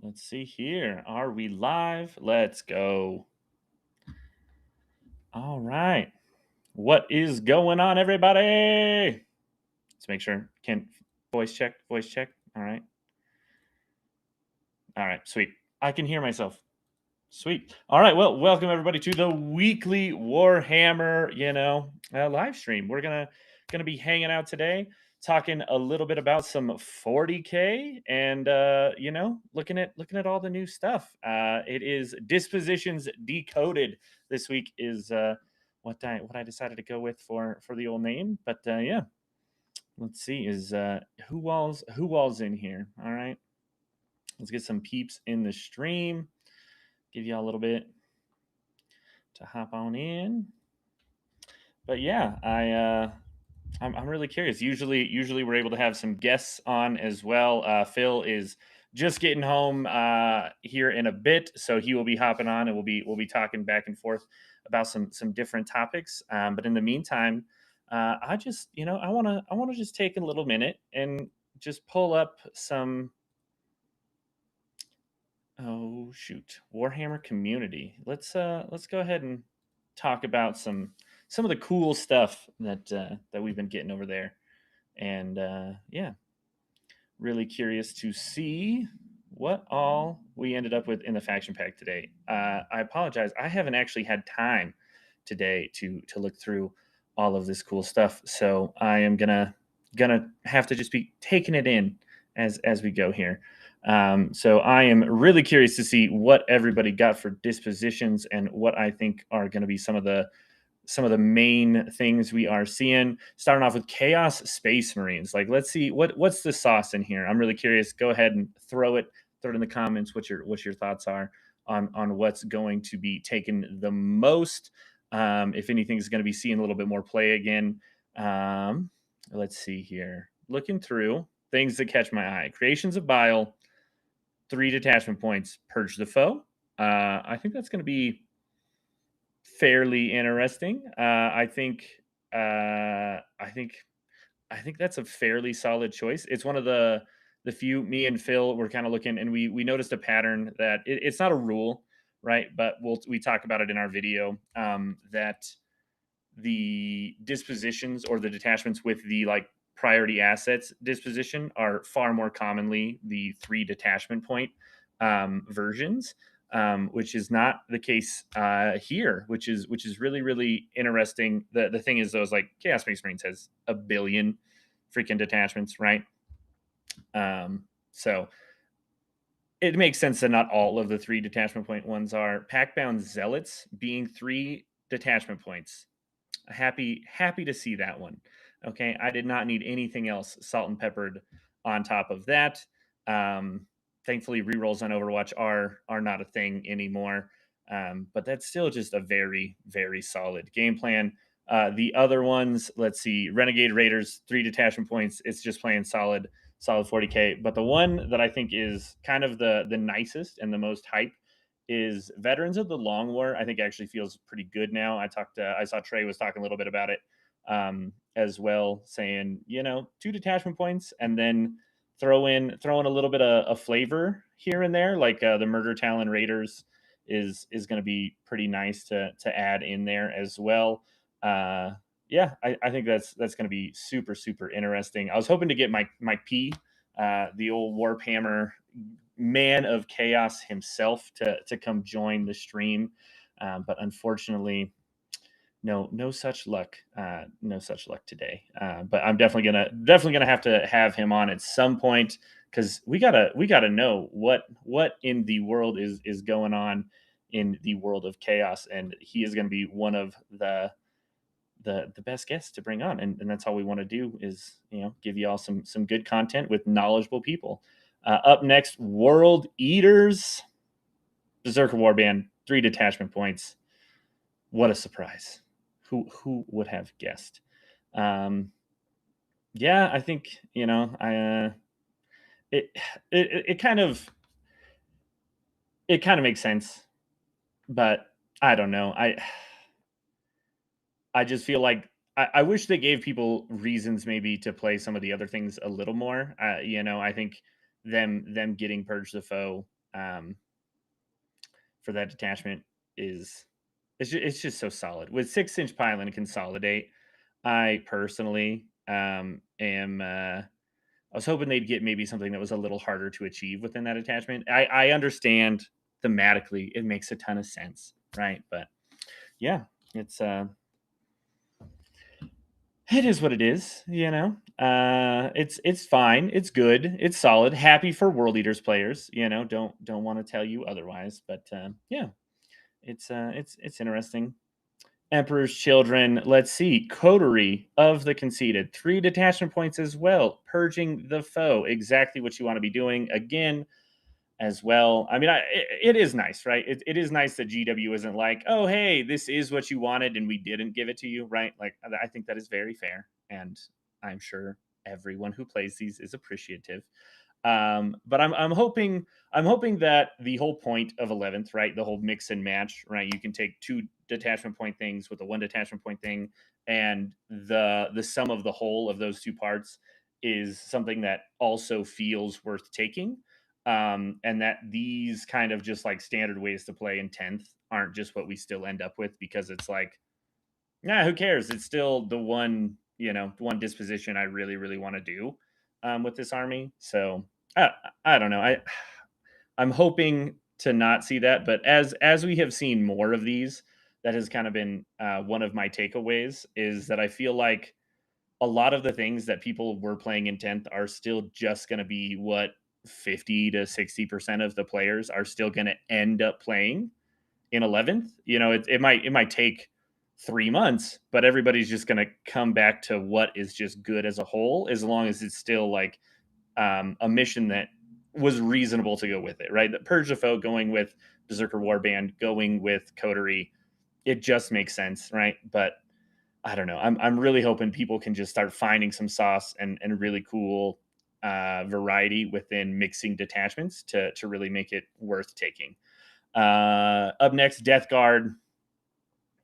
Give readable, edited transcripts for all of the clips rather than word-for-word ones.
Let's see here. Are we live? Let's go. All right. What is going on, everybody? Let's make sure. Can voice check? Voice check. All right. All right. Sweet. I can hear myself. Sweet. All right. Well, welcome everybody to the weekly Warhammer, live stream. We're gonna be hanging out today, talking a little bit about some 40K, and looking at all the new stuff. It is Dispositions Decoded. This week is what I decided to go with for the old name. But yeah, let's see. Is who all's in here? All right. Let's get some peeps in the stream. Give you all a little bit to hop on in. But yeah, I'm really curious. Usually we're able to have some guests on as well. Phil is just getting home here in a bit, so he will be hopping on, and we'll be talking back and forth about some different topics. But in the meantime, I just I want to just take a little minute and just pull up some. Oh shoot, Warhammer community. Let's go ahead and talk about some of the cool stuff that we've been getting over there, and yeah, really curious to see what all we ended up with in the faction pack today. I apologize, I haven't actually had time today to look through all of this cool stuff, so I am gonna have to just be taking it in as we go here. So I am really curious to see what everybody got for dispositions and what I think are going to be some of the main things we are seeing. Starting off with Chaos Space Marines. Like, let's see what's the sauce in here. I'm really curious. Go ahead and throw it in the comments what your thoughts are on what's going to be taken the most. If anything is going to be seeing a little bit more play again. Let's see here. Looking through things that catch my eye. Creations of Bile, 3 detachment points, Purge the Foe. I think that's going to be fairly interesting. I think that's a fairly solid choice. It's one of the few. Me and Phil were kind of looking, and we noticed a pattern that it's not a rule, right? But we talk about it in our video, that the dispositions or the detachments with the like priority assets disposition are far more commonly the 3 detachment point versions, which is not the case here, which is really really interesting. The thing is, though, is like Chaos Space Marines has a billion freaking detachments, right? So it makes sense that not all of the 3 detachment point ones are. Packbound Zealots being 3 detachment points. Happy to see that one. Okay, I did not need anything else salt and peppered on top of that. Thankfully, rerolls on Overwatch are not a thing anymore. But that's still just a very very solid game plan. The other ones, let's see, Renegade Raiders, 3 detachment points. It's just playing solid 40K. But the one that I think is kind of the nicest and the most hype is Veterans of the Long War. I think actually feels pretty good now. I saw Trey was talking a little bit about it as well, saying 2 detachment points, and then throw in a little bit of a flavor here and there, like the Murder Talon Raiders is going to be pretty nice to add in there as well. Yeah, I think that's going to be super super interesting. I was hoping to get Mike P, the old Warhammer man of chaos himself, to come join the stream, but unfortunately, no such luck. No such luck today. But I'm definitely gonna have him on at some point, because we gotta know what in the world is going on in the world of chaos, and he is going to be one of the best guests to bring on, and that's all we want to do is give you all some good content with knowledgeable people. Up next, World Eaters, Berserker Warband, 3 detachment points. What a surprise! Who would have guessed? Um, yeah, I think it, it kind of makes sense, but I don't know. I just feel like I wish they gave people reasons maybe to play some of the other things a little more. I think them getting Purge the Foe um, for that detachment is it's just so solid. With 6-inch pylon and consolidate, I personally am. I was hoping they'd get maybe something that was a little harder to achieve within that attachment. I understand thematically it makes a ton of sense, right? But yeah, it's it is what it is, you know. It's fine, it's good, it's solid. Happy for World Eaters players, you know. Don't want to tell you otherwise, but yeah, it's interesting. Emperor's Children. Let's see. Coterie of the Conceited. 3 detachment points as well. Purging the foe. Exactly what you want to be doing. Again, as well. I mean, it is nice, right? It is nice that GW isn't like, oh, hey, this is what you wanted and we didn't give it to you, right? Like, I think that is very fair. And I'm sure everyone who plays these is appreciative. But I'm hoping that the whole point of 11th, right, the whole mix and match, right, you can take 2 detachment point things with a 1 detachment point thing, and the sum of the whole of those 2 parts is something that also feels worth taking. And that these kind of just like standard ways to play in 10th aren't just what we still end up with, because it's like, yeah, who cares? It's still the one, you know, one disposition I really, really want to do with this army. So I don't know. I'm hoping to not see that, but as we have seen more of these, that has kind of been one of my takeaways, is that I feel like a lot of the things that people were playing in 10th are still just going to be what 50 to 60% of the players are still going to end up playing in 11th. You know, it might take 3 months, but everybody's just going to come back to what is just good as a whole, as long as it's still like a mission that was reasonable to go with it, right? The Purge the Foe going with Berserker Warband, going with Coterie, it just makes sense, right? But I don't know. I'm really hoping people can just start finding some sauce and really cool variety within mixing detachments to really make it worth taking. Up next, Death Guard.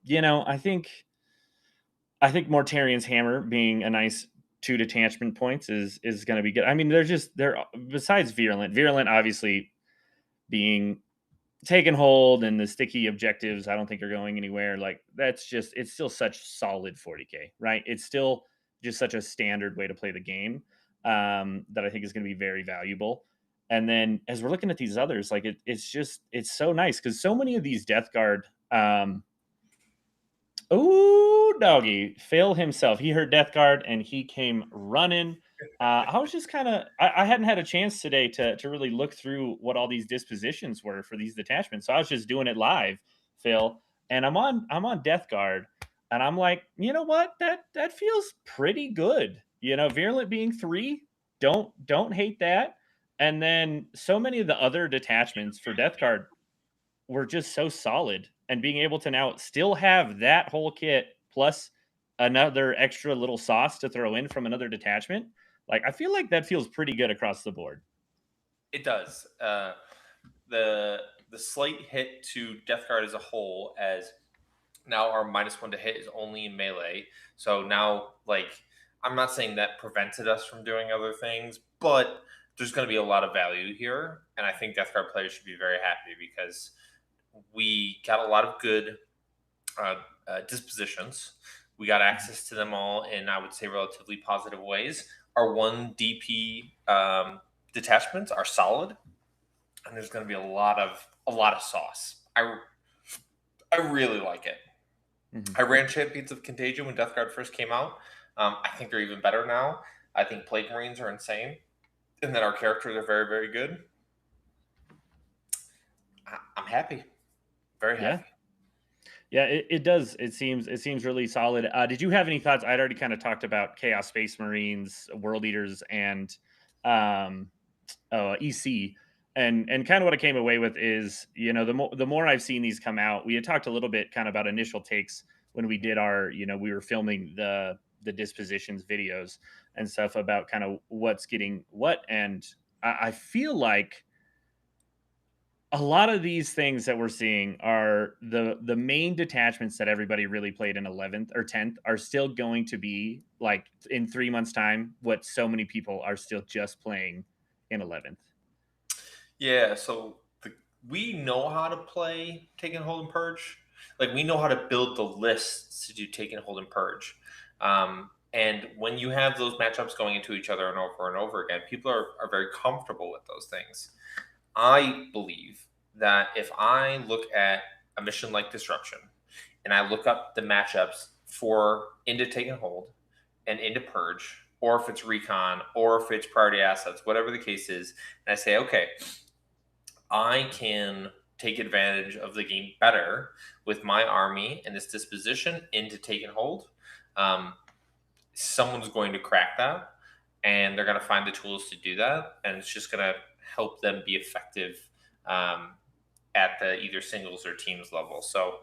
You know, I think Mortarian's Hammer being a nice 2 detachment points is going to be good. I mean, they're besides Virulent. Virulent obviously being taken hold, and the sticky objectives I don't think are going anywhere. Like, that's just, it's still such solid 40k, right? It's still just such a standard way to play the game, that I think is going to be very valuable. And then as we're looking at these others, like it's so nice because so many of these Death Guard, oh, doggy, Phil himself. He heard Death Guard and he came running. I was just kind of, I hadn't had a chance today to really look through what all these dispositions were for these detachments. So I was just doing it live, Phil. And I'm on Death Guard, and I'm like, you know what? That feels pretty good. You know, Virulent being 3, don't hate that. And then so many of the other detachments for Death Guard were just so solid, and being able to now still have that whole kit plus another extra little sauce to throw in from another detachment, like, I feel like that feels pretty good across the board. It does. The slight hit to Death Guard as a whole, as now our -1 to hit is only in melee. So now, like, I'm not saying that prevented us from doing other things, but there's going to be a lot of value here, and I think Death Guard players should be very happy because we got a lot of good dispositions. We got Mhm. access to them all in, I would say, relatively positive ways. Our 1 DP detachments are solid, and there's going to be a lot of sauce. I really like it. Mhm. I ran Champions of Contagion when Death Guard first came out. I think they're even better now. I think Plague Marines are insane, and then our characters are very, very good. I'm happy, very Yeah. happy. Yeah, it does. It seems really solid. Did you have any thoughts? I'd already kind of talked about Chaos Space Marines, World Eaters, and um, EC. And kind of what I came away with is, you know, the more I've seen these come out, we had talked a little bit kind of about initial takes when we did our, you know, we were filming the dispositions videos and stuff about kind of what's getting what. And I feel like a lot of these things that we're seeing are the main detachments that everybody really played in 11th or 10th are still going to be like in 3 months time what so many people are still just playing in 11th. Yeah. So we know how to play take and hold and purge. Like we know how to build the lists to do take and hold and purge. And when you have those matchups going into each other and over again, people are very comfortable with those things. I believe that if I look at a mission like Disruption and I look up the matchups for into take and hold and into purge, or if it's recon, or if it's priority assets, whatever the case is, and I say, okay, I can take advantage of the game better with my army and this disposition into take and hold. Um, Someone's going to crack that, and they're going to find the tools to do that, and it's just going to help them be effective um, at the either singles or teams level. So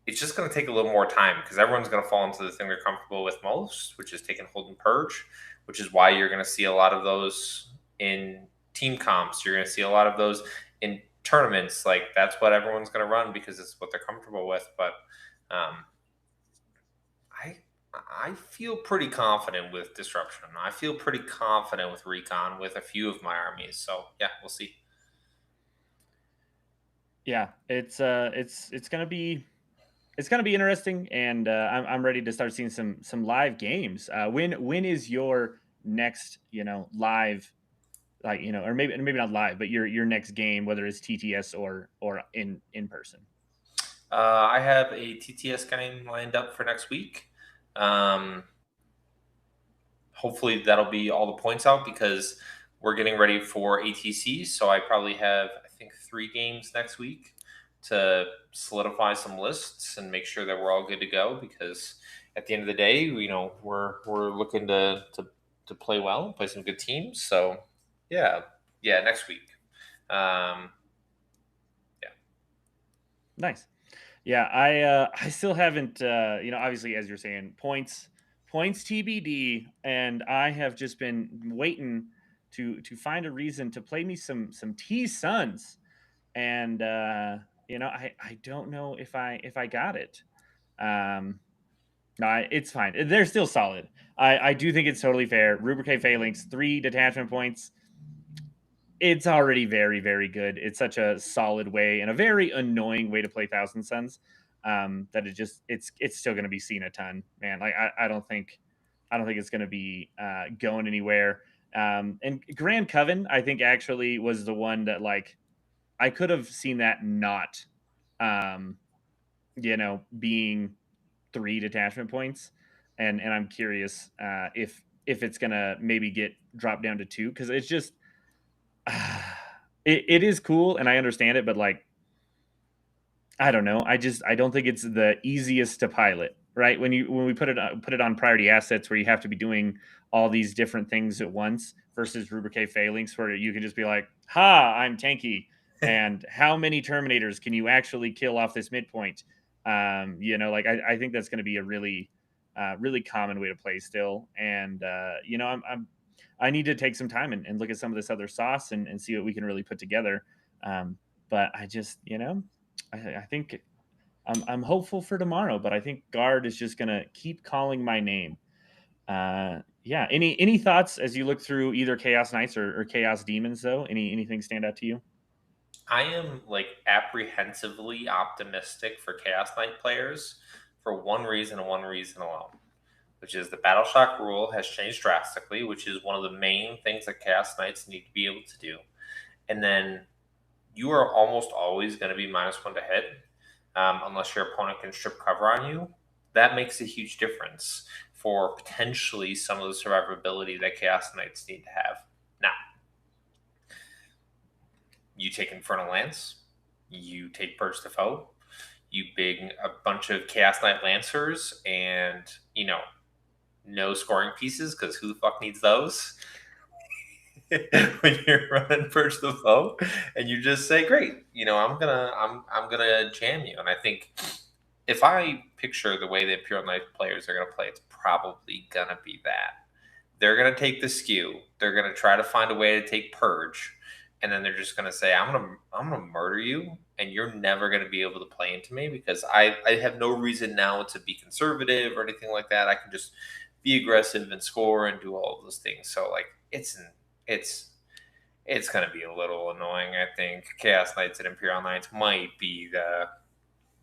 it's just going to take a little more time because everyone's going to fall into the thing they're comfortable with most, which is take and hold and purge, which is why you're going to see a lot of those in team comps. You're going to see a lot of those in tournaments. Like that's what everyone's going to run because it's what they're comfortable with. But um, I I feel pretty confident with disruption. I feel pretty confident with recon with a few of my armies. So yeah, we'll see. Yeah, it's gonna be interesting, and I'm ready to start seeing some live games. When is your next live, like or maybe not live, but your next game, whether it's TTS or in person? I have a TTS game lined up for next week. Um, Hopefully that'll be all the points out because we're getting ready for ATC. So I probably have I think 3 games next week to solidify some lists and make sure that we're all good to go. Because at the end of the day, we're looking to play well, play some good teams. So yeah, yeah, next week. Um, yeah. Nice. Yeah, I still haven't obviously, as you're saying, points TBD, and I have just been waiting to find a reason to play me some T Suns, and I don't know if I got it. Um no, it's fine. They're still solid. I do think it's totally fair. Rubricate Phalanx, 3 detachment points. It's already very, very good. It's such a solid way and a very annoying way to play Thousand Suns. That it's still going to be seen a ton, man. Like I don't think it's going to be going anywhere. And Grand Coven, I think actually was the one that like I could have seen that not, um, being 3 detachment points, and I'm curious if it's gonna maybe get dropped down to 2 because it's just it is cool and I understand it, but like I don't know. I don't think it's the easiest to pilot, right? When we put it on priority assets where you have to be doing all these different things at once versus Rubricate Phalanx where you can just be like, "Ha, I'm tanky." And how many Terminators can you actually kill off this midpoint? Like I think that's going to be a really common way to play still. And I need to take some time and look at some of this other sauce and see what we can really put together. But I just, I think I'm hopeful for tomorrow, but I think guard is just gonna keep calling my name. Yeah. Any thoughts as you look through either Chaos Knights or Chaos Demons though? Anything stand out to you? I am like apprehensively optimistic for Chaos Knight players for one reason and one reason alone, which is the Battle Shock rule has changed drastically, which is one of the main things that Chaos Knights need to be able to do. And then you are almost always going to be -1 to hit, unless your opponent can strip cover on you. That makes a huge difference for potentially some of the survivability that Chaos Knights need to have. Now, you take Infernal Lance, you take Purge the Foe, you big a bunch of Chaos Knight Lancers, and no scoring pieces because who the fuck needs those? When you're running Purge the Foe, and you just say, "Great, I'm gonna jam you." And I think if I picture the way that Pure Knight players are gonna play, it's probably gonna be that they're gonna take the skew. They're gonna try to find a way to take Purge, and then they're just gonna say, I'm gonna murder you, and you're never gonna be able to play into me because I have no reason now to be conservative or anything like that. I can just be aggressive and score and do all of those things. So like it's it's going to be a little annoying. I think Chaos Knights and Imperial Knights might be the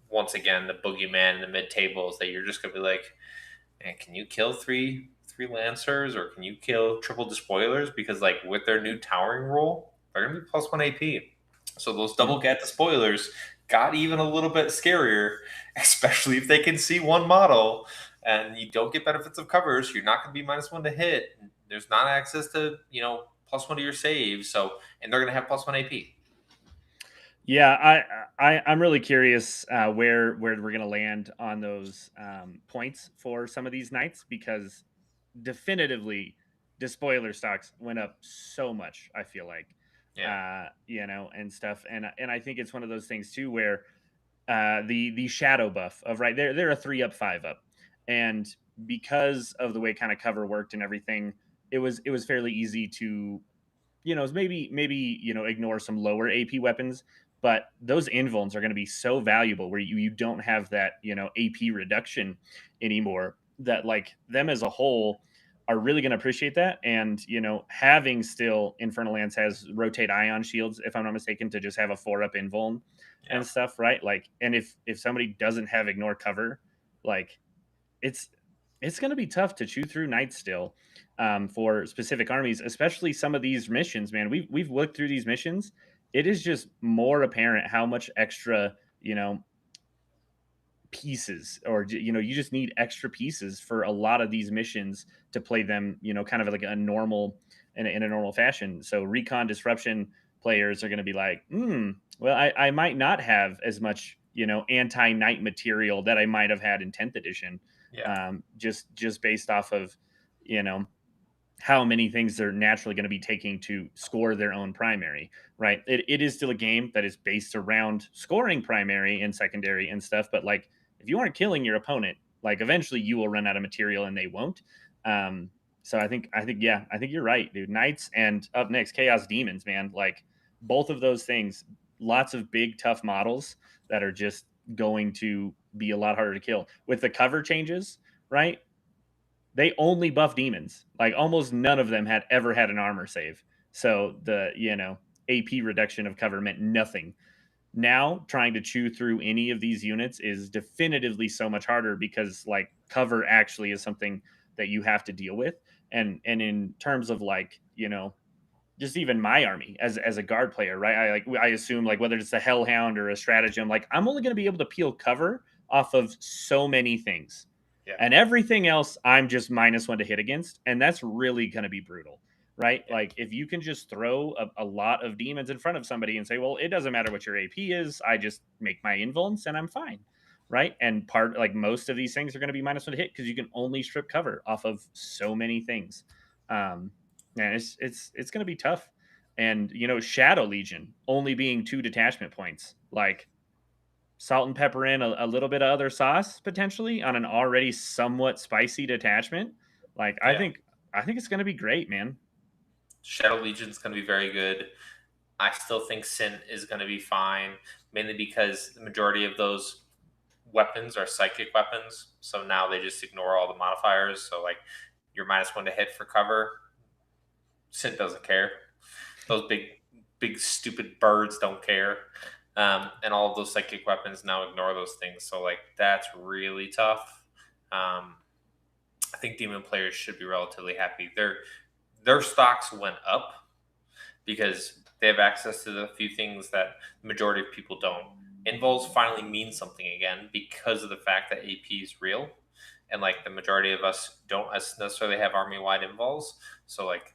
once again the boogeyman in the mid tables that you're just going to be like, man, can you kill three lancers or can you kill triple despoilers? Because like with their new towering rule, they're going to be +1 AP. So those Yeah. double get despoilers got even a little bit scarier, especially if they can see one model and you don't get benefits of cover, so you're not going to be -1 to hit. There's not access to, +1 to your saves. So, and they're going to have +1 AP. Yeah, I'm really curious where we're gonna land on those points for some of these nights because definitively the spoiler stocks went up so much. I feel like, Yeah. and stuff, and I think it's one of those things too where the shadow buff of right they're a 3 up 5 up, and because of the way kind of cover worked and everything, it was fairly easy to maybe ignore some lower AP weapons, but those invulns are going to be so valuable where you don't have that AP reduction anymore. That like them as a whole are really going to appreciate that, and having still Infernal Lance has rotate ion shields, if I'm not mistaken, to just have a 4 up invuln Yeah. and stuff, right? Like, and if somebody doesn't have ignore cover, like it's it's going to be tough to chew through nights still for specific armies, especially some of these missions. Man, we've looked through these missions. It is just more apparent how much extra pieces, or you just need extra pieces for a lot of these missions to play them, kind of like a normal in a normal fashion. So recon disruption players are going to be like, well, I might not have as much anti knight material that I might have had in 10th edition, Yeah. just based off of you know how many things they're naturally going to be taking to score their own primary, right? It is still a game that is based around scoring primary and secondary and stuff, but like if you aren't killing your opponent, like eventually you will run out of material and they won't. Um, so yeah, I think you're right, dude. Knights and up next, Chaos Demons, man. Like both of those things, lots of big tough models that are just going to be a lot harder to kill with the cover changes, right? They only buff demons. Like almost none of them had ever had an armor save. So the, AP reduction of cover meant nothing. Now trying to chew through any of these units is definitively so much harder because like cover actually is something that you have to deal with. And in terms of like, just even my army as a guard player, right? I assume like whether it's a hellhound or a stratagem, like I'm only going to be able to peel cover off of so many things, Yeah. and everything else I'm just -1 to hit against, and that's really going to be brutal, right? Yeah. Like if you can just throw a lot of demons in front of somebody and say, well, it doesn't matter what your AP is, I just make my invulns and I'm fine, right? And part like most of these things are going to be -1 to hit because you can only strip cover off of so many things. Um, Man, it's going to be tough. And Shadow Legion only being 2 detachment points, like salt and pepper in a little bit of other sauce potentially on an already somewhat spicy detachment. Like Yeah. I think it's going to be great, man. Shadow Legion's going to be very good. I still think Sin is going to be fine, mainly because the majority of those weapons are psychic weapons. So now they just ignore all the modifiers. So like you're -1 to hit for cover. Sin doesn't care. Those big stupid birds don't care. And all of those psychic weapons now ignore those things. So like that's really tough. Um, I think demon players should be relatively happy. Their stocks went up because they have access to the few things that the majority of people don't. Invols finally mean something again because of the fact that AP is real, and like the majority of us don't necessarily have army wide invols, so like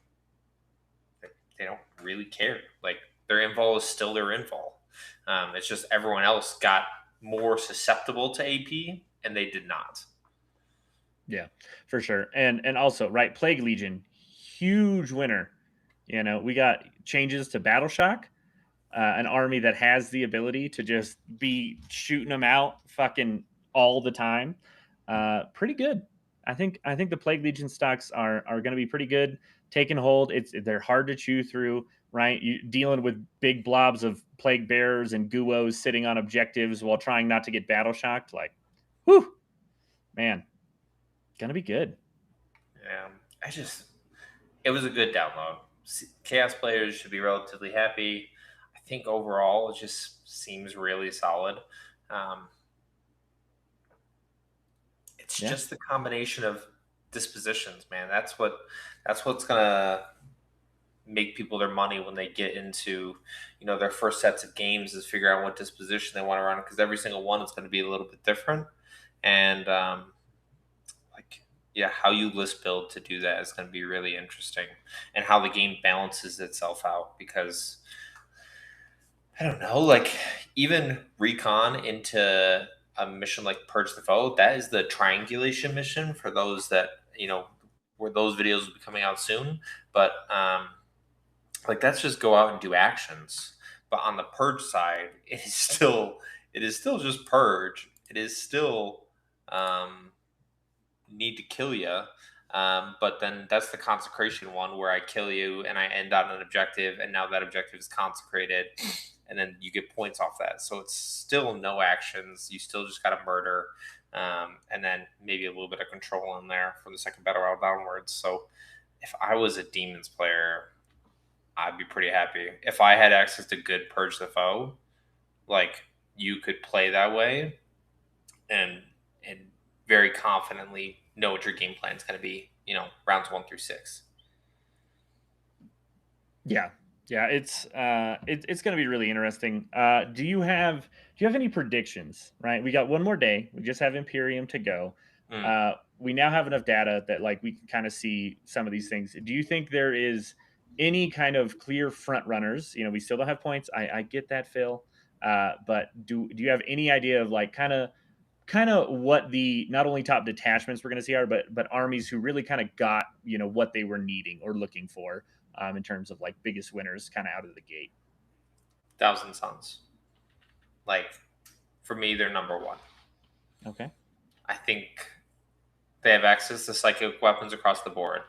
they don't really care. Like their invol is still their invol. It's just everyone else got more susceptible to AP, and they did not. Yeah, for sure. And also, right, Plague Legion, huge winner. We got changes to Battle Shock, an army that has the ability to just be shooting them out fucking all the time. Pretty good. I think the Plague Legion stocks are going to be pretty good. Taking hold, they're hard to chew through. Right, you dealing with big blobs of plague bearers and guos sitting on objectives while trying not to get battle shocked. Like, whew, man, gonna be good. Yeah, I just it was a good download. Chaos players should be relatively happy. I think overall it just seems really solid. Um, it's Yeah. just the combination of dispositions, man. That's what's gonna make people their money when they get into their first sets of games, is figure out what disposition they want to run, because every single one is going to be a little bit different. And like yeah, how you list build to do that is going to be really interesting, and how the game balances itself out, because I don't know, like even recon into a mission like Purge the Foe, that is the triangulation mission for those that, where those videos will be coming out soon. But like that's just go out and do actions. But on the Purge side, it is still just Purge. It is still um, need to kill you. But then that's the consecration one, where I kill you and I end on an objective, and now that objective is consecrated, and then you get points off that. So it's still no actions. You still just got to murder, and then maybe a little bit of control in there from the second battle round downwards. So if I was a demons player, I'd be pretty happy if I had access to good Purge the Foe. Like you could play that way, and very confidently know what your game plan is going to be. Rounds 1 through 6. Yeah. Yeah, it's going to be really interesting. Do you have any predictions? Right, we got one more day. We just have Imperium to go. Mm. We now have enough data that like we can kind of see some of these things. Do you think there is any kind of clear front runners? We still don't have points. I get that, Phil. But do you have any idea of like kind of what the not only top detachments we're going to see are, but armies who really kind of got what they were needing or looking for, in terms of like biggest winners kind of out of the gate. Thousand Suns. Like for me, they're number one. Okay. I think they have access to psychic weapons across the board,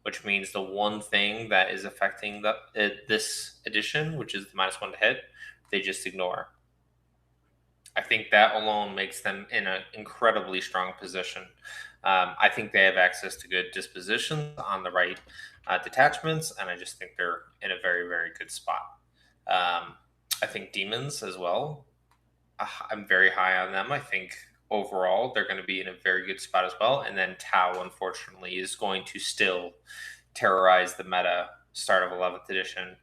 which means the one thing that is affecting this edition, which is the -1 to hit, they just ignore. I think that alone makes them in an incredibly strong position. I think they have access to good dispositions on the right detachments, and I just think they're in a very, very good spot. I think demons as well. I'm very high on them. I think overall they're going to be in a very good spot as well. And then Tau, unfortunately, is going to still terrorize the meta start of 11th edition.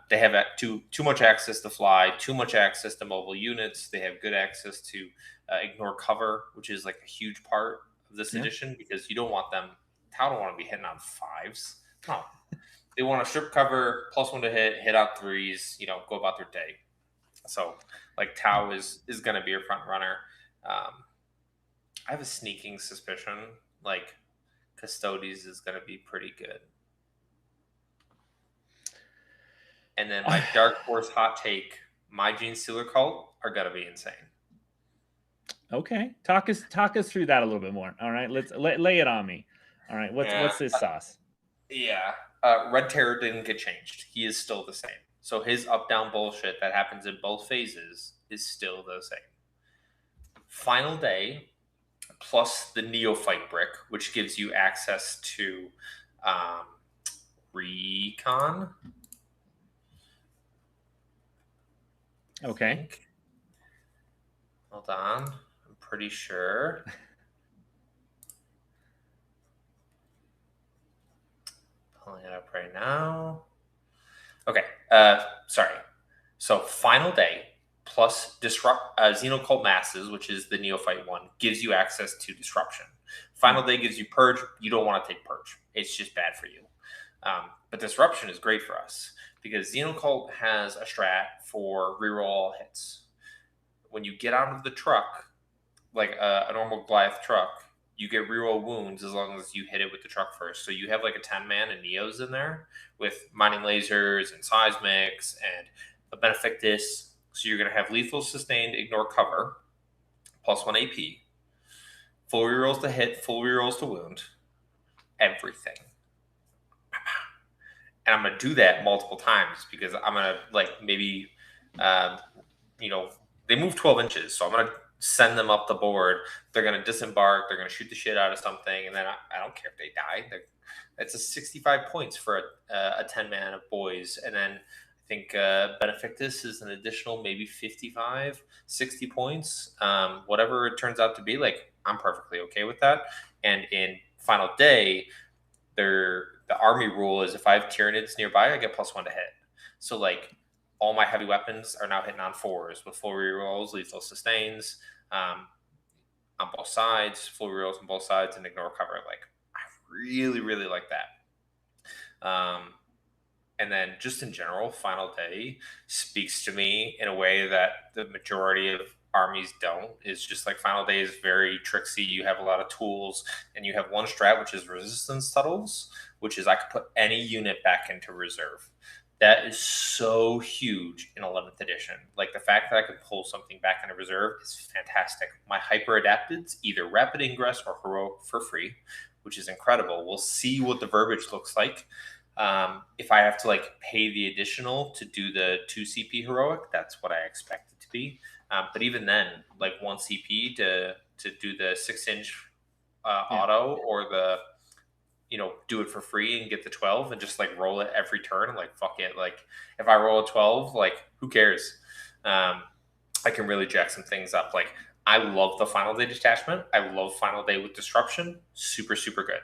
They have too much access to fly, too much access to mobile units. They have good access to ignore cover, which is like a huge part of this Yeah. edition, because you don't want them. Tau don't want to be hitting on 5s. No, they want to strip cover, +1 to hit on 3s. Go about their day. So like Tau is going to be a front runner. I have a sneaking suspicion like Custodes is going to be pretty good. And then my dark horse hot take, my Gene Stealer cult are going to be insane. Okay, talk us through that a little bit more. All right, let's lay it on me. All right, what's this sauce? Yeah. Red Terror didn't get changed. He is still the same. So his up-down bullshit that happens in both phases is still the same. Final Day plus the Neophyte brick, which gives you access to Recon. Okay. Hold on. I'm pretty sure. Pulling it up right now. Okay. Sorry. So Final Day plus disrupt Xenocult Masses, which is the Neophyte one, gives you access to Disruption. Final Day gives you Purge. You don't want to take Purge. It's just bad for you. But Disruption is great for us, because Xenocult has a strat for reroll all hits. When you get out of the truck, like a normal Goliath truck, you get reroll wounds as long as you hit it with the truck first. So you have like a 10-man and Neos in there with mining lasers and seismics and a Benefactus. So you're going to have lethal sustained, ignore cover, +1 AP, full rerolls to hit, full rerolls to wound, everything. And I'm going to do that multiple times, because I'm going to like maybe, they move 12 inches. So I'm going to send them up the board. They're going to disembark. They're going to shoot the shit out of something, and then I don't care if they die. It's a 65 points for a 10 man of boys, and then I think Benefactus is an additional maybe 55, 60 points. Whatever it turns out to be, like I'm perfectly okay with that. And in Final Day, the army rule is if I have Tyranids nearby, I get +1 to hit. So like all my heavy weapons are now hitting on 4s with full rerolls, lethal sustains on both sides, full rerolls on both sides, and ignore cover. Like I really, really like that. And then just in general, Final Day speaks to me in a way that the majority of armies don't. Is just like Final Day is very tricksy. You have a lot of tools, and you have one strat which is resistance tunnels, which is I could put any unit back into reserve. That is so huge in 11th edition. Like the fact that I could pull something back into reserve is fantastic. My hyper adapteds, either rapid ingress or heroic for free, which is incredible. We'll see what the verbiage looks like. If I have to like pay the additional to do the 2 CP heroic, that's what I expect it to be. But even then, like 1 CP to do the 6-inch Yeah. auto, or the do it for free and get the 12 and just like roll it every turn. Like fuck it. Like if I roll a 12, like who cares? I can really jack some things up. Like I love the Final Day detachment. I love Final Day with disruption. Super, super good.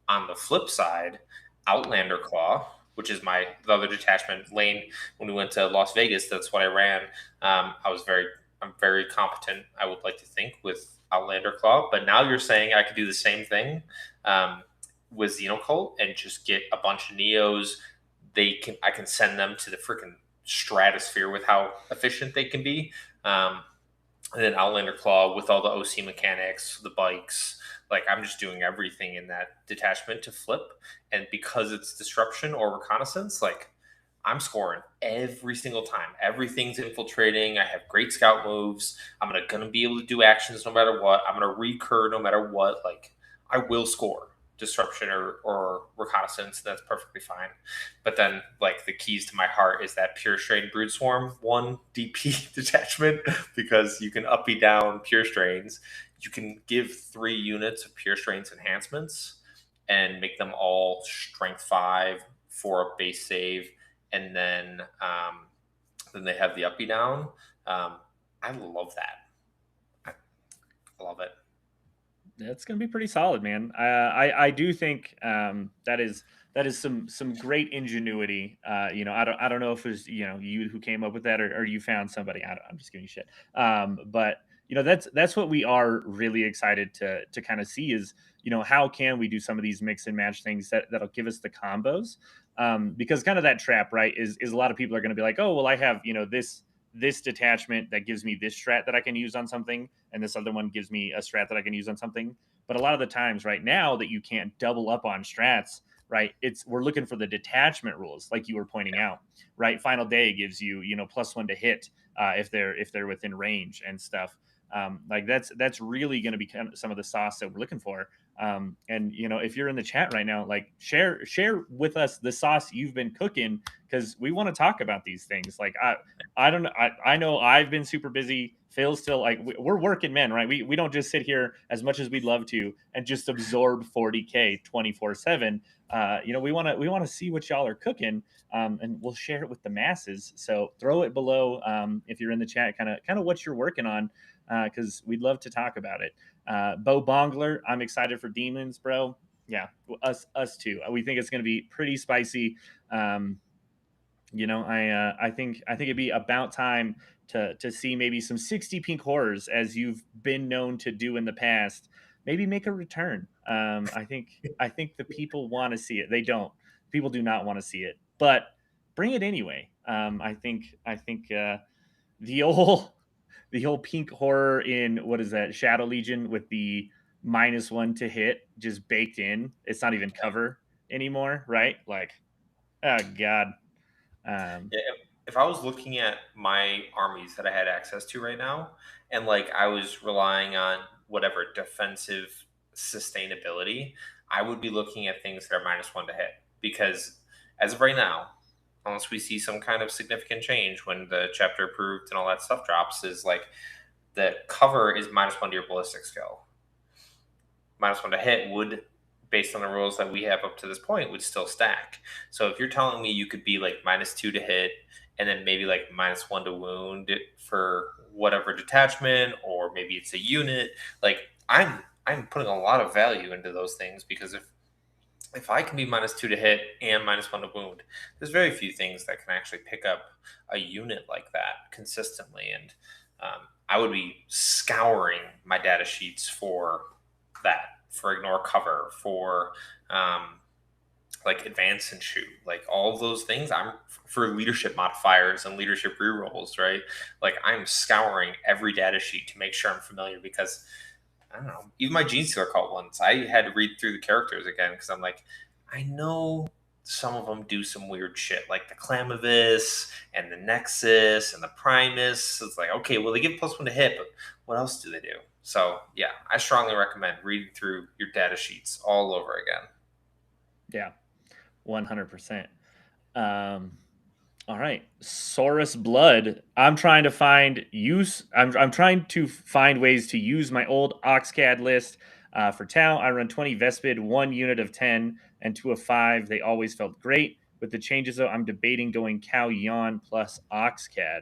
On the flip side, Outlander Claw, which is the other detachment lane when we went to Las Vegas, that's what I ran. I'm very competent, I would like to think, with Outlander Claw. But now you're saying I could do the same thing with Xenocult and just get a bunch of Neos. I can send them to the freaking stratosphere with how efficient they can be. And then Outlander Claw with all the OC mechanics, the bikes. Like I'm just doing everything in that detachment to flip. And because it's disruption or reconnaissance, like I'm scoring every single time. Everything's infiltrating. I have great scout moves. I'm gonna be able to do actions no matter what. I'm gonna recur no matter what. Like I will score disruption or reconnaissance. That's perfectly fine. But then like the keys to my heart is that pure strain brood swarm 1 DP detachment, because you can uppy down pure strains. You can give 3 units of pure strains enhancements and make them all strength 5 for a base save, and then they have the uppy down. I love that. I love it. That's gonna be pretty solid, man. I do think that is some great ingenuity. I don't know if it was you who came up with that, or you found somebody. I'm just giving you shit. But that's what we are really excited to kind of see is how can we do some of these mix and match things that'll give us the combos. Because kind of that trap, right, is a lot of people are going to be like, oh well, I have this detachment that gives me this strat that I can use on something, and this other one gives me a strat that I can use on something. But a lot of the times right now that you can't double up on strats, right? We're looking for the detachment rules, like you were pointing out, right? Final Day gives you, +1 to hit if they're within range and stuff. Like that's really going to be kind of some of the sauce that we're looking for. And if you're in the chat right now, like share with us the sauce you've been cooking, because we want to talk about these things. Like I don't know. I know I've been super busy. Phil's still like we're working men, right? We don't just sit here as much as we'd love to and just absorb 40K 24/7. We want to see what y'all are cooking, and we'll share it with the masses. So throw it below if you're in the chat, kind of what you're working on, because we'd love to talk about it. Bo Bongler, I'm excited for Demons, bro. Yeah, us too. We think it's going to be pretty spicy. I think it'd be about time to see maybe some 60 pink horrors, as you've been known to do in the past. Maybe make a return. I think the people want to see it. They don't. People do not want to see it, but bring it anyway. I think the old the whole pink horror in, what is that, Shadow Legion, with the -1 to hit just baked in. It's not even cover anymore, right? Like, oh god. Um, Yeah, if I was looking at my armies that I had access to right now, and like I was relying on whatever defensive sustainability, I would be looking at things that are -1 to hit. Because as of right now, unless we see some kind of significant change when the chapter approved and all that stuff drops, is like the cover is -1 to your ballistic skill. -1 to hit would, based on the rules that we have up to this point, would still stack. So if you're telling me you could be like -2 to hit and then maybe like -1 to wound for whatever detachment, or maybe it's a unit, like I'm putting a lot of value into those things, because if I can be -2 to hit and -1 to wound, there's very few things that can actually pick up a unit like that consistently. And I would be scouring my data sheets for that, for ignore cover, for like advance and shoot, like all of those things. I'm for leadership modifiers and leadership rerolls, right? Like I'm scouring every data sheet to make sure I'm familiar, because I don't know. Even my Gene Stealer cult ones, I had to read through the characters again, because I'm like, I know some of them do some weird shit, like the Clamavis and the Nexus and the Primus. It's like, okay, well, they give +1 to hit, but what else do they do? So, yeah, I strongly recommend reading through your data sheets all over again. Yeah, 100%. All right, Saurus Blood. I'm trying to find use. I'm trying to find ways to use my old Oxcad list for Tau. I run 20 Vespid, 1 unit of 10, and 2 of 5. They always felt great. With the changes, though, I'm debating going Cow Yon plus Oxcad.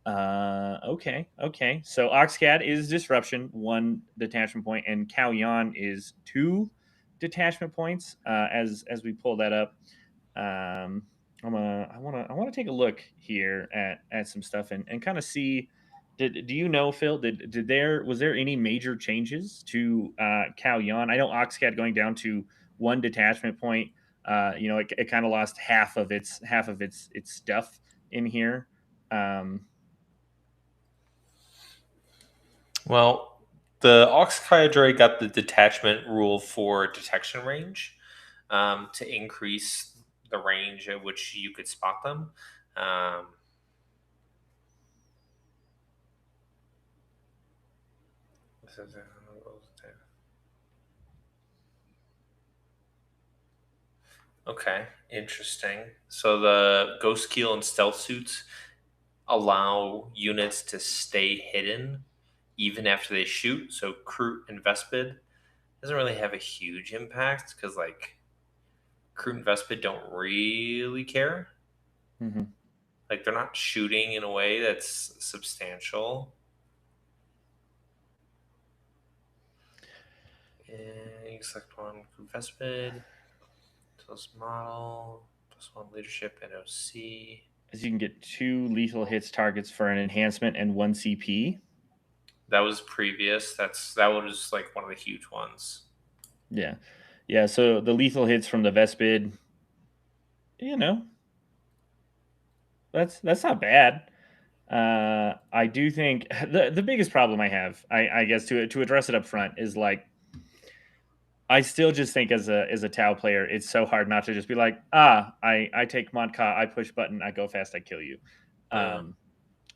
Okay. So Oxcad is disruption, 1 detachment point, and Cow Yon is 2 detachment points. As we pull that up. I want to take a look here at some stuff and kind of see. Do you know, Phil? Did there was there any major changes to Cal Yon? I know Oxcad going down to 1 detachment point. It kind of lost half of its stuff in here. Um, Well, the Ox Cadre got the detachment rule for detection range, to increase the range at which you could spot them. Um, okay, interesting. So the Ghost Keel and Stealth Suits allow units to stay hidden even after they shoot. So Crute and Vespid doesn't really have a huge impact, because like Crute and Vespid don't really care. mhm. Like they're not shooting in a way that's substantial. And you select one Crute Vespid, plus model, +1 leadership and OC. As you can get 2 lethal hits targets for an enhancement and 1 CP. That was previous. That was like one of the huge ones. Yeah. So the lethal hits from the Vespid, you know, that's not bad. I do think the biggest problem I have, I guess to address it up front, is like I still just think as a Tau player, it's so hard not to just be like, I take Monka, I push button, I go fast, I kill you. Uh, Um,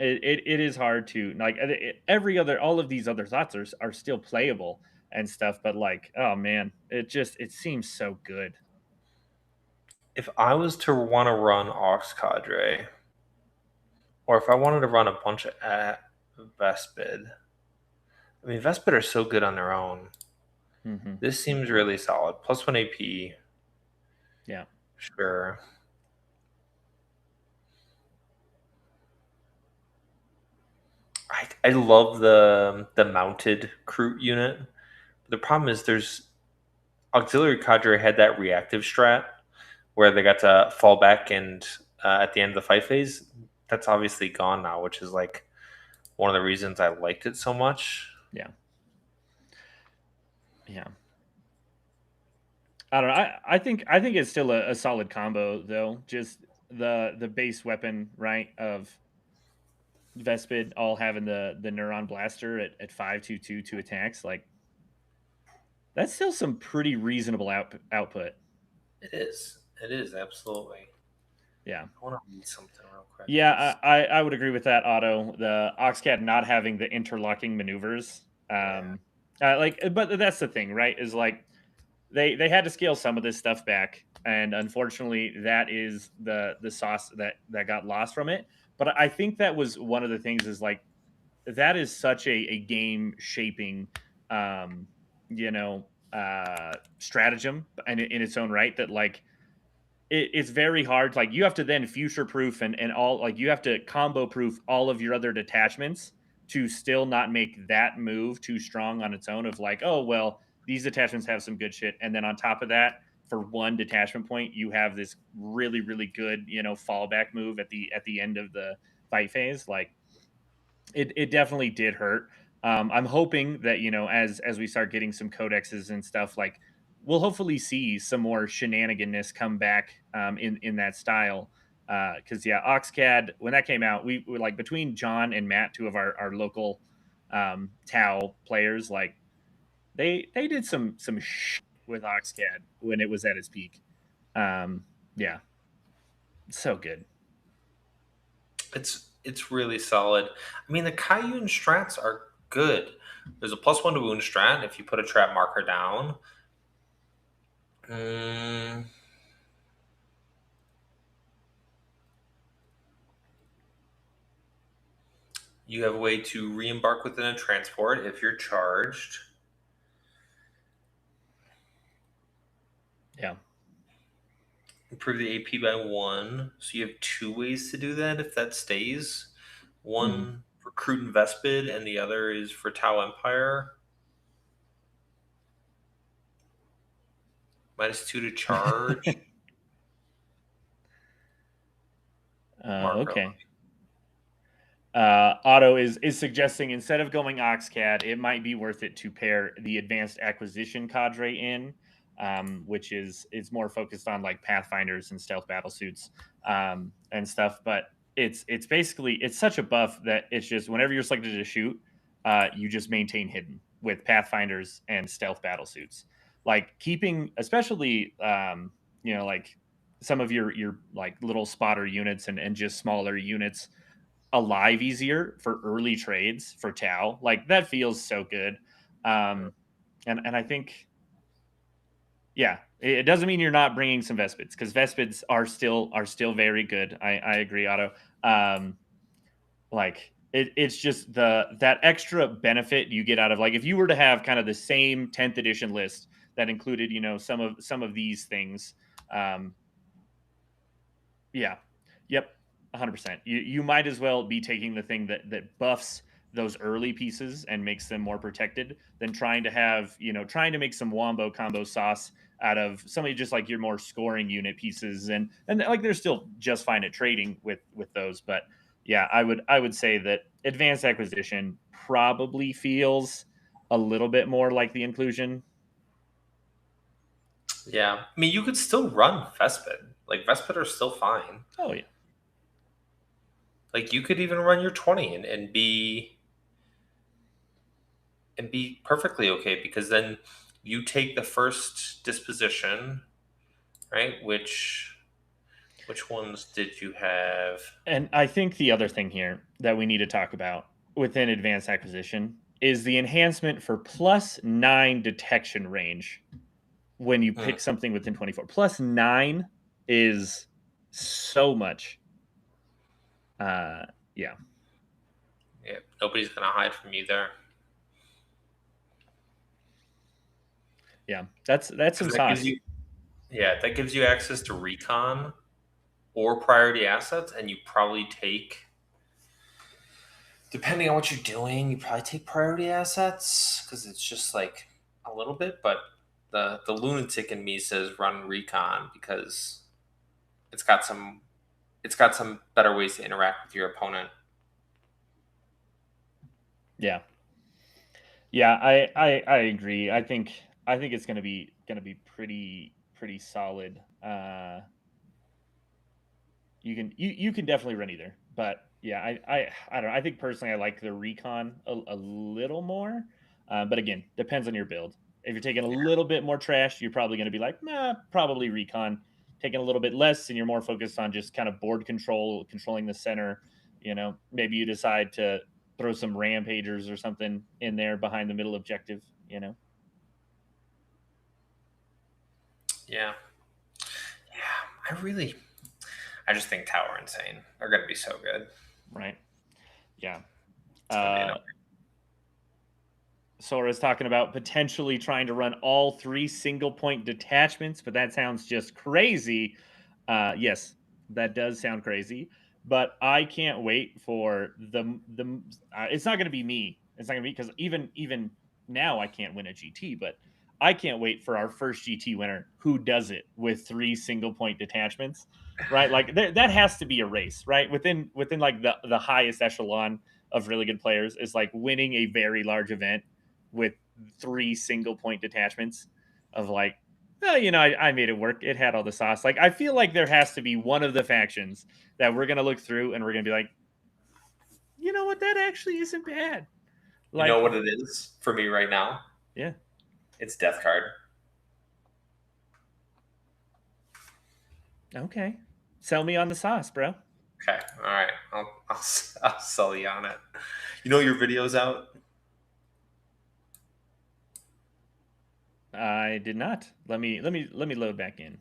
it is hard to like every other all of these other thoughts are still playable and stuff, but like, oh man, it seems so good. if I was to want to run Ox Cadre, or if I wanted to run a bunch of Vespid, I mean, Vespid are so good on their own. Hmm. This seems really solid. +1 AP, Yeah. sure. I love the mounted Crute unit. The problem is there's Auxiliary Cadre had that reactive strat where they got to fall back and at the end of the fight phase. That's obviously gone now, which is like one of the reasons I liked it so much. Yeah. Yeah. I don't know. I think it's still a solid combo though. Just the base weapon, right, of Vespid all having the Neuron Blaster at 5/2/2 attacks. Like that's still some pretty reasonable output. It is. It is absolutely. Yeah. I want to read something real quick. Yeah, I would agree with that, Otto. The Oxcat not having the interlocking maneuvers. Yeah, But that's the thing, right? Is like they had to scale some of this stuff back, and unfortunately, that is the sauce that got lost from it. But I think that was one of the things is like that is such a game shaping, um, stratagem in its own right that like it's very hard. Like you have to then future proof and all like you have to combo proof all of your other detachments to still not make that move too strong on its own. Of like, oh well, these detachments have some good shit, and then on top of that, for one detachment point, you have this really good fallback move at the end of the fight phase. Like it definitely did hurt. I'm hoping that as we start getting some codexes and stuff, like we'll hopefully see some more shenaniganness come back in that style. Because yeah, Oxcad when that came out, we were like between John and Matt, two of our local Tau players, like they did some with Oxcad when it was at its peak. Yeah, so good. It's really solid. I mean, the Kaiyun strats are good. There's a +1 to wound strat if you put a trap marker down. Mm, you have a way to re-embark within a transport if you're charged. Yeah. Improve the AP by 1. So you have 2 ways to do that if that stays. Mm. One for Crude and Vespid, and the other is for Tau Empire. -2 to charge. Marker. Okay. Otto is suggesting instead of going Oxcad, it might be worth it to pair the advanced acquisition cadre in, which is more focused on like pathfinders and stealth battle suits and stuff. But it's basically it's such a buff that it's just whenever you're selected to shoot, you just maintain hidden with pathfinders and stealth battle suits. Like keeping, especially like some of your like little spotter units and just smaller units alive easier for early trades for Tau. Like that feels so good. And I think yeah, it doesn't mean you're not bringing some Vespids because Vespids are still very good. I agree, Otto. Um, like it's just that extra benefit you get out of like if you were to have kind of the same 10th edition list that included some of these things. um, Yeah. Yep. 100%. You might as well be taking the thing that buffs those early pieces and makes them more protected than trying to have, trying to make some wombo combo sauce out of somebody just like your more scoring unit pieces and like they're still just fine at trading with those, but yeah, I would say that advanced acquisition probably feels a little bit more like the inclusion. Yeah. I mean, you could still run Vespid. Like, Vespid are still fine. Oh yeah. Like, you could even run your 20 and be perfectly okay because then you take the first disposition, right? Which ones did you have? And I think the other thing here that we need to talk about within advanced acquisition is the enhancement for +9 detection range when you Hmm. pick something within 24. +9 is so much. Uh, yeah, Yeah, nobody's gonna hide from you there yeah, that's some because that gives sauce. you, yeah, that gives you access to recon or priority assets, and you probably take, depending on what you're doing, you probably take priority assets because it's just like a little bit. But the lunatic in me says run recon because it's got some it's got some better ways to interact with your opponent. Yeah, yeah, I agree. I think it's gonna be pretty solid. You can definitely run either, but yeah, I don't know. I think personally I like the recon a little more, but again, depends on your build. If you're taking a little bit more trash, you're probably going to be like, nah, probably recon. Taking a little bit less, and you're more focused on just kind of board control, controlling the center. Maybe you decide to throw some rampagers or something in there behind the middle objective. Yeah, yeah. I just think Tower insane. They're gonna be so good. Right? Yeah. It's going to be Uh, enough. Sora's talking about potentially trying to run all 3 single point detachments, but that sounds just crazy. Yes, that does sound crazy, but I can't wait for it's not going to be me. It's not going to be because even now I can't win a GT, but I can't wait for our first GT winner who does it with 3 single point detachments, right? Like that has to be a race, right? Within like the highest echelon of really good players is like winning a very large event with 3 single point detachments of like, oh, I made it work. It had all the sauce. Like, I feel like there has to be one of the factions that we're gonna look through and we're gonna be like, you know what, that actually isn't bad. You know Like, what it is for me right now? yeah, It's Death Card. okay. Sell me on the sauce, bro. Okay, all right. I'll sell you on it. You know your video's out. I did not. Let me load back in.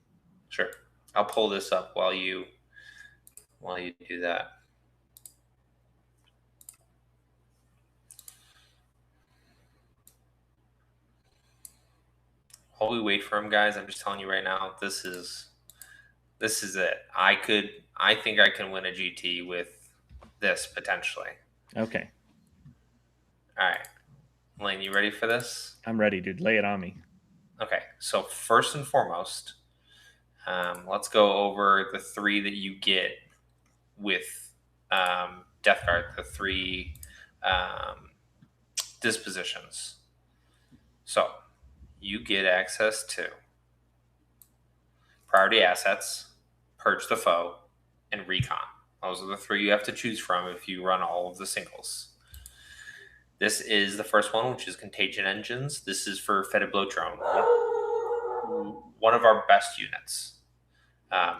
Sure. I'll pull this up while you do that. While we wait for him, guys, I'm just telling you right now, this is it. I think I can win a GT with this potentially. Okay. All right, Lane, you ready for this? I'm ready, dude. Lay it on me. Okay, so first and foremost, let's go over the 3 that you get with Death Guard, the 3 um, dispositions. So you get access to priority assets, purge the foe, and recon. Those are the 3 you have to choose from if you run all of the singles. This is the first one, which is Contagion Engines. This is for Fetid Bloatrone, one of our best units. Um,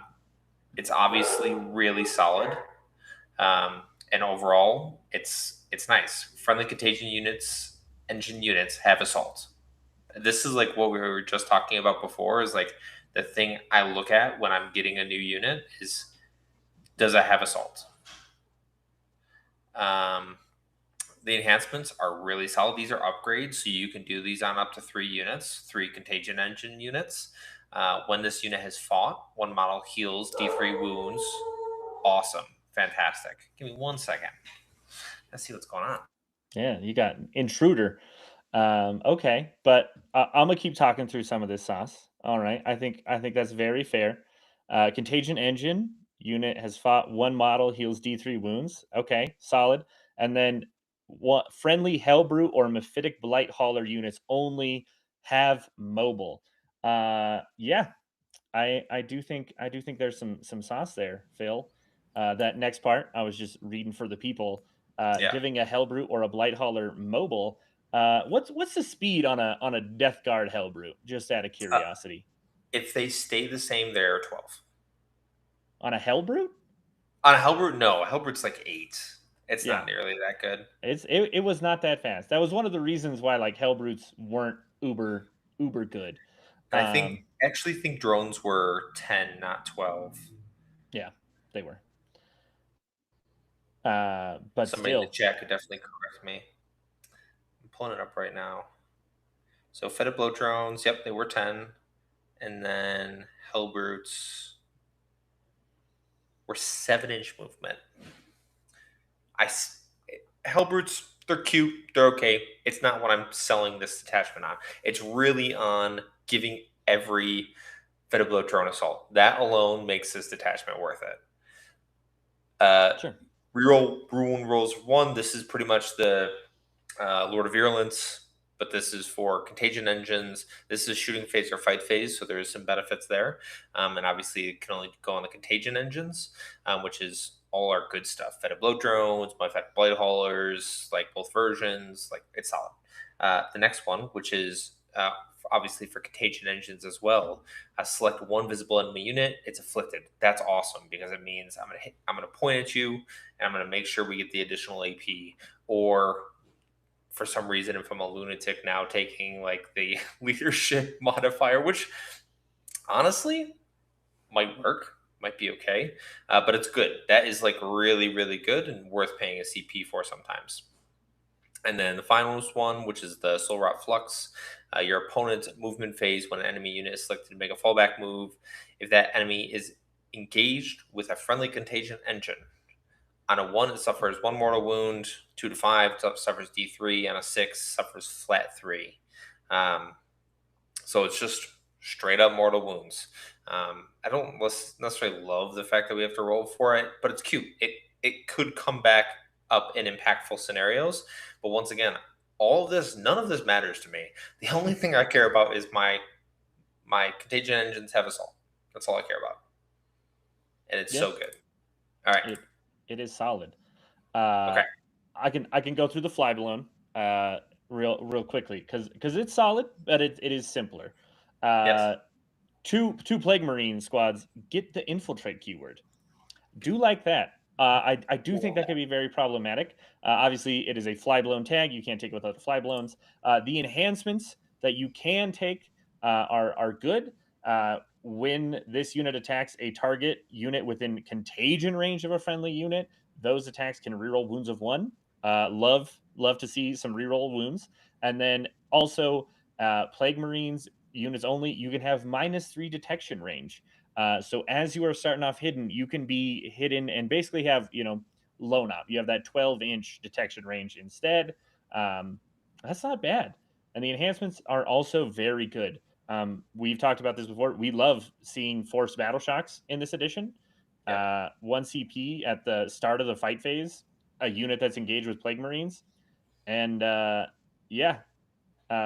it's obviously really solid, and overall, it's nice. Friendly Contagion units, engine units have assault. This is like what we were just talking about before. Is like the thing I look at when I'm getting a new unit is, does it have assault? Um, the enhancements are really solid. These are upgrades, so you can do these on up to 3 units, 3 Contagion Engine units. When this unit has fought, one model heals D3 wounds. Awesome. Fantastic. Give me 1 second. Let's see what's going on. Yeah, you got intruder. Okay, but I'm gonna keep talking through some of this sauce. All right, I think that's very fair. Contagion engine unit has fought 1 model, heals D3 wounds. Okay, solid. And then what? Friendly Hellbrute or Mephitic Blight Hauler units only have mobile. Yeah, I do think there's some sauce there, Phil. That next part, I was just reading for the people. Yeah. Giving a Hellbrute or a Blight Hauler mobile. What's the speed on a Death Guard Hellbrute? Just out of Uh, curiosity, if they stay the same, they're 12. on a Hellbrute? On a Hellbrute, no. A Hellbrute's like 8. It's Yeah, not nearly that good. it was not that fast. That was one of the reasons why like Hellbrutes weren't uber good. And Um, actually think drones were 10, not 12. yeah, they were. But Somebody in the still, chat could definitely correct me. I'm pulling it up right now. So Fetid Blow drones, yep, they were 10. And then Hellbrutes were 7-inch movement. Hellbrutes, they're cute, they're okay. It's not what I'm selling this detachment on. It's really on giving every Fetid Blow drone assault. That alone makes this detachment worth it. sure. Reroll Ruin Rolls 1. This is pretty much the Lord of Virulence, but this is for Contagion Engines. This is shooting phase or fight phase, so there's some benefits there. And obviously, it can only go on the Contagion Engines, which is all our good stuff. Fetid Blow drones, Modified Blight Haulers, like both versions, like it's solid. The next one, which is obviously for Contagion Engines as well, select 1 visible enemy unit. It's afflicted. That's awesome because it means I'm gonna point at you, and I'm gonna make sure we get the additional AP. Or for some reason, if I'm a lunatic now taking like the leadership modifier, which honestly might work, might be okay, but it's good. That is like really, really good and worth paying a CP for sometimes. And then the finalist one, which is the Soul Rot Flux. Your opponent's movement phase when an enemy unit is selected to make a fallback move. If that enemy is engaged with a friendly contagion engine, on a 1, it suffers 1 mortal wound. 2 to 5, suffers D3. On a 6, suffers flat 3. Um, so it's just straight up mortal wounds. I don't necessarily love the fact that we have to roll for it, but it's cute. It could come back up in impactful scenarios. But once again, all of this, none of this matters to me. The only thing I care about is my contagion engines have assault. That's all I care about, and it's Yeah, so good. All right, it it is solid. Uh, okay, I can go through the fly blown real quickly because it's solid, but it is simpler. yes, Uh, two plague marine squads get the infiltrate keyword. Do like that. I do think love that that. could be very problematic. Obviously, it is a fly blown tag. You can't take it without the fly blowns. The enhancements that you can take are good. When this unit attacks a target unit within contagion range of a friendly unit, those attacks can reroll wounds of one. Love to see some reroll wounds, and then also plague marines units only. You can have -3 detection range. So as you are starting off hidden, you can be hidden and basically have, loan up. You have that 12-inch detection range instead. That's not bad. And the enhancements are also very good. We've talked about this before. We love seeing forced battle shocks in this edition. Yep. 1 CP at the start of the fight phase, a unit that's engaged with Plague Marines. And yeah,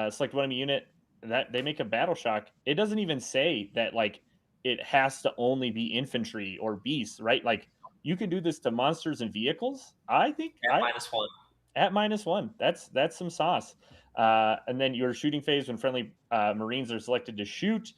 select one enemy unit that they make a battle shock. It doesn't even say that like it has to only be infantry or beasts, right? Like you can do this to monsters and vehicles. I think At I -1. at -1. That's some sauce. And then your shooting phase when friendly Marines are selected to shoot,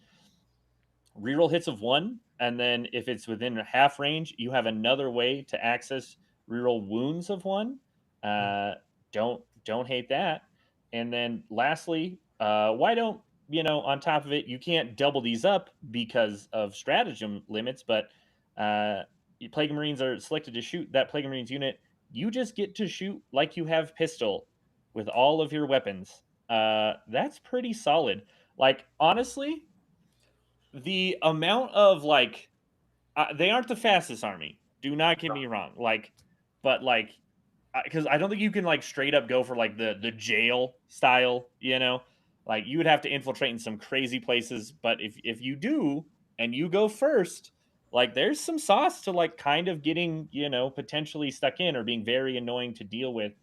reroll hits of one, and then if it's within half range, you have another way to access reroll wounds of one. Mhm. Uh, don't hate that. And then lastly, why don't on top of it, you can't double these up because of stratagem limits, but Plague Marines are selected to shoot that Plague Marines unit. You just get to shoot like you have pistol with all of your weapons. That's pretty solid. Like honestly, the amount of like they aren't the fastest army. Do not get me wrong. But like, because I don't think you can like straight up go for like the jail style. Like you would have to infiltrate in some crazy places. But if you do and you go first, like there's some sauce to like kind of getting potentially stuck in or being very annoying to deal with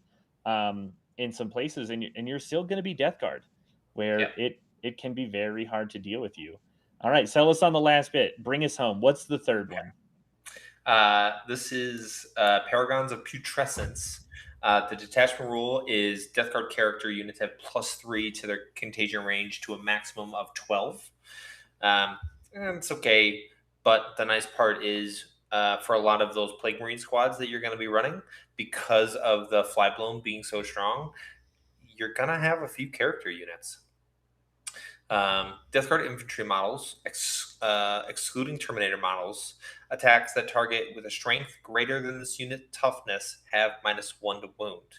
in some places, and you're still going to be Death Guard, where Yep. it can be very hard to deal with you. All right, sell us on the last bit. Bring us home. What's the third one? This is Paragons of Putrescence. The detachment rule is Death Guard character units have +3 to their contagion range to a maximum of 12. And it's okay, but the nice part is for a lot of those Plague Marine squads that you're going to be running, because of the Flyblown being so strong, you're going to have a few character units. Death Guard infantry models, excluding Terminator models, attacks that target with a strength greater than this unit toughness have -1 to wound.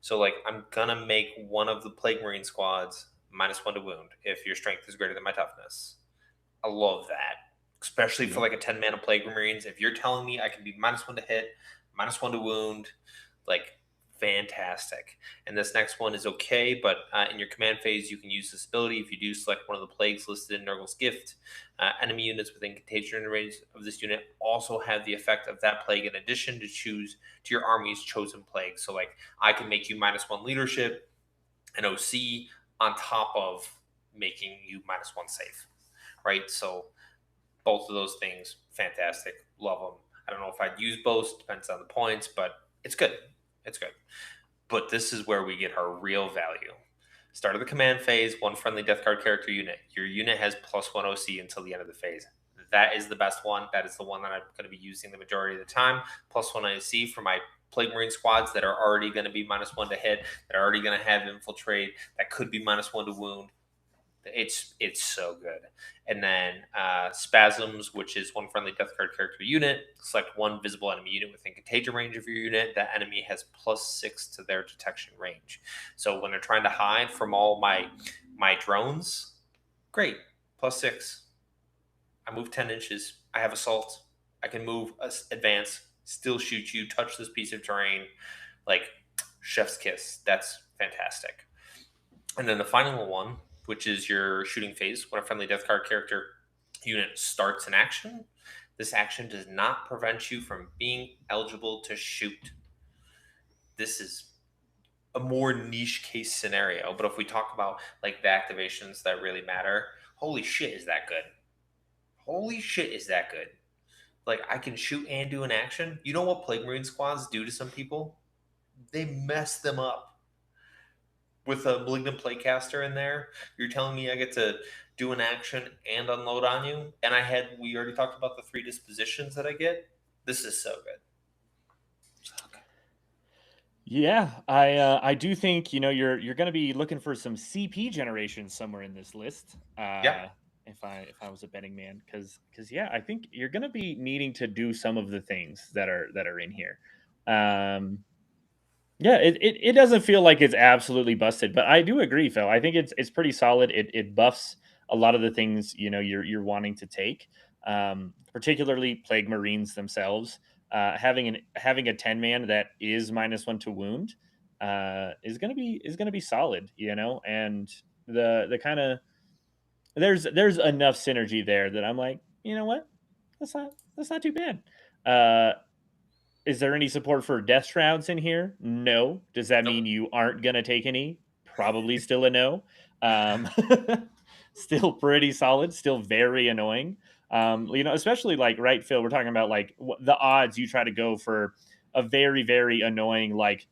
So, like, I'm gonna make one of the Plague Marine squads -1 to wound if your strength is greater than my toughness. I love that, especially for Yeah. like a 10 mana Plague Marines. If you're telling me I can be -1 to hit, -1 to wound, like fantastic. And this next one is okay, but in your command phase, you can use this ability if you do select one of the plagues listed in Nurgle's Gift. Enemy units within contagion range of this unit also have the effect of that plague in addition to choose to your army's chosen plague. So, like, I can make you -1 leadership and OC on top of making you -1 safe, right? So both of those things, fantastic. Love them. I don't know if I'd use both, depends on the points, but it's good. It's good. But this is where we get our real value. Start of the command phase, one friendly Death Guard character unit. Your unit has +1 OC until the end of the phase. That is the best one. That is the one that I'm going to be using the majority of the time. +1 OC for my Plague Marine squads that are already going to be -1 to hit, that are already going to have infiltrate, that could be -1 to wound. It's so good. And then Spasms, which is one friendly death card character unit. Select one visible enemy unit within contagion range of your unit. That enemy has +6 to their detection range. So when they're trying to hide from all my drones, great, +6. I move 10 inches. I have assault. I can move, advance, still shoot you, touch this piece of terrain. Like, chef's kiss. That's fantastic. And then the final one, which is your shooting phase, when a friendly death card character unit starts an action, this action does not prevent you from being eligible to shoot. This is a more niche case scenario, but if we talk about like the activations that really matter, holy shit, is that good? Holy shit, is that good? Like, I can shoot and do an action. You know what Plague Marine squads do to some people? They mess them up with a Malignant Playcaster in there. You're telling me I get to do an action and unload on you? And we already talked about the 3 dispositions that I get. This is so good. So good. Yeah, I do think you're going to be looking for some CP generation somewhere in this list. Yeah. If I was a betting man, because yeah, I think you're going to be needing to do some of the things that are in here. Um, yeah, it doesn't feel like it's absolutely busted, but I do agree, Phil. I think it's pretty solid. It buffs a lot of the things you're wanting to take, particularly plague marines themselves. Having a 10 man that is -1 to wound is gonna be solid, and the kind of there's enough synergy there that I'm like, you know what, that's not too bad. Is there any support for death shrouds in here? No. Does that Nope. mean you aren't gonna take any? Probably still a no. Um, still pretty solid. Still very annoying. Especially like right, Phil. We're talking about like the odds you try to go for a very very annoying like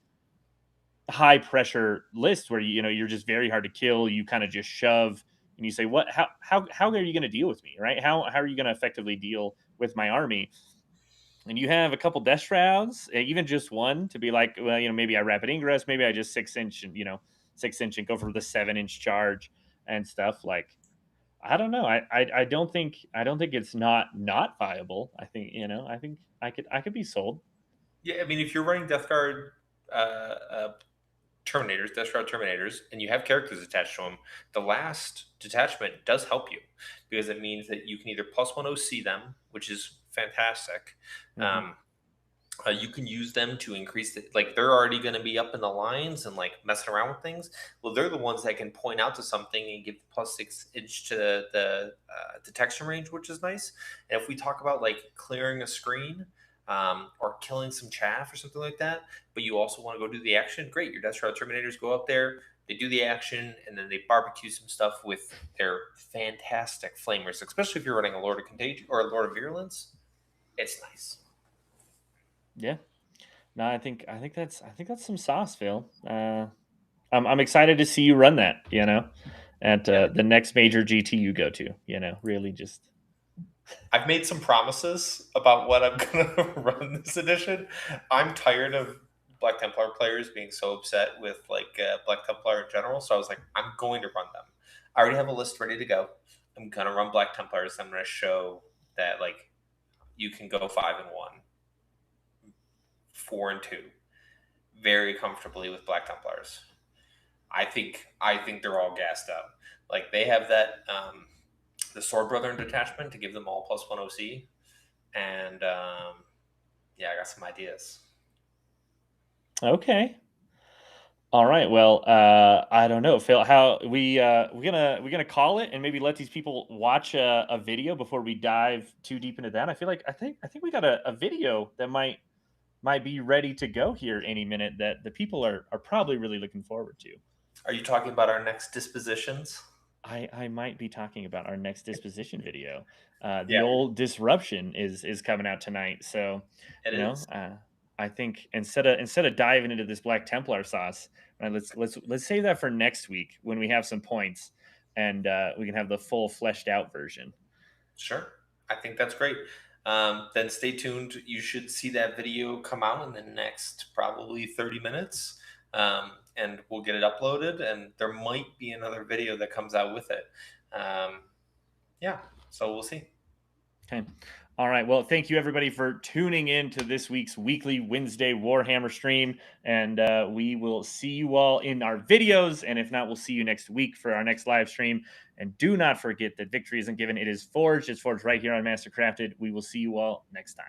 high pressure list where you're just very hard to kill. You kind of just shove and you say, what? How are you going to deal with me? Right? How are you going to effectively deal with my army? And you have a couple death shrouds, even just one, to be like, well, maybe I rapid ingress, maybe I just 6 inch and 6 inch and go for the 7 inch charge and stuff. Like, I don't know. I don't think it's not viable. I think I could be sold. Yeah, I mean, if you're running Death Guard Terminators, Death Shroud Terminators, and you have characters attached to them, the last detachment does help you because it means that you can either +1 OC them, which is fantastic. Hmm. Um, you can use them to increase the, like, they're already going to be up in the lines and like messing around with things. Well, they're the ones that can point out to something and give +6 inch to the detection range, which is nice. And if we talk about like clearing a screen, or killing some chaff or something like that, but you also want to go do the action, great. Your Death Shroud Terminators go up there, they do the action, and then they barbecue some stuff with their fantastic flamers, especially if you're running a Lord of Contagion or a Lord of Virulence. It's nice. Yeah. No, I think that's some sauce, Phil. I'm excited to see you run that. At Yeah. the next major GT you go to. Really just. I've made some promises about what I'm going to run this edition. I'm tired of Black Templar players being so upset with like Black Templar in general. So I was like, I'm going to run them. I already have a list ready to go. I'm going to run Black Templars. I'm going to show that like you can go 5-1, 4-2, very comfortably with Black Templars. I think they're all gassed up. Like they have that the Sword Brethren detachment to give them all +1 OC, and yeah, I got some ideas. Okay. All right. Well, I don't know, Phil. How we're gonna call it and maybe let these people watch a video before we dive too deep into that. I think we got a video that might be ready to go here any minute that the people are probably really looking forward to. Are you talking about our next dispositions? I might be talking about our next disposition video. Yeah, The old disruption is coming out tonight, so it is. I think instead of diving into this Black Templar sauce, right, let's save that for next week when we have some points and we can have the full fleshed out version. Sure. I think that's great. Then stay tuned. You should see that video come out in the next probably 30 minutes. and we'll get it uploaded, and there might be another video that comes out with it. Yeah, so we'll see. Okay. All right. Well, thank you everybody for tuning in to this week's weekly Wednesday Warhammer stream. And we will see you all in our videos. And if not, we'll see you next week for our next live stream. And do not forget that victory isn't given, it is forged. It's forged right here on Mastercrafted. We will see you all next time.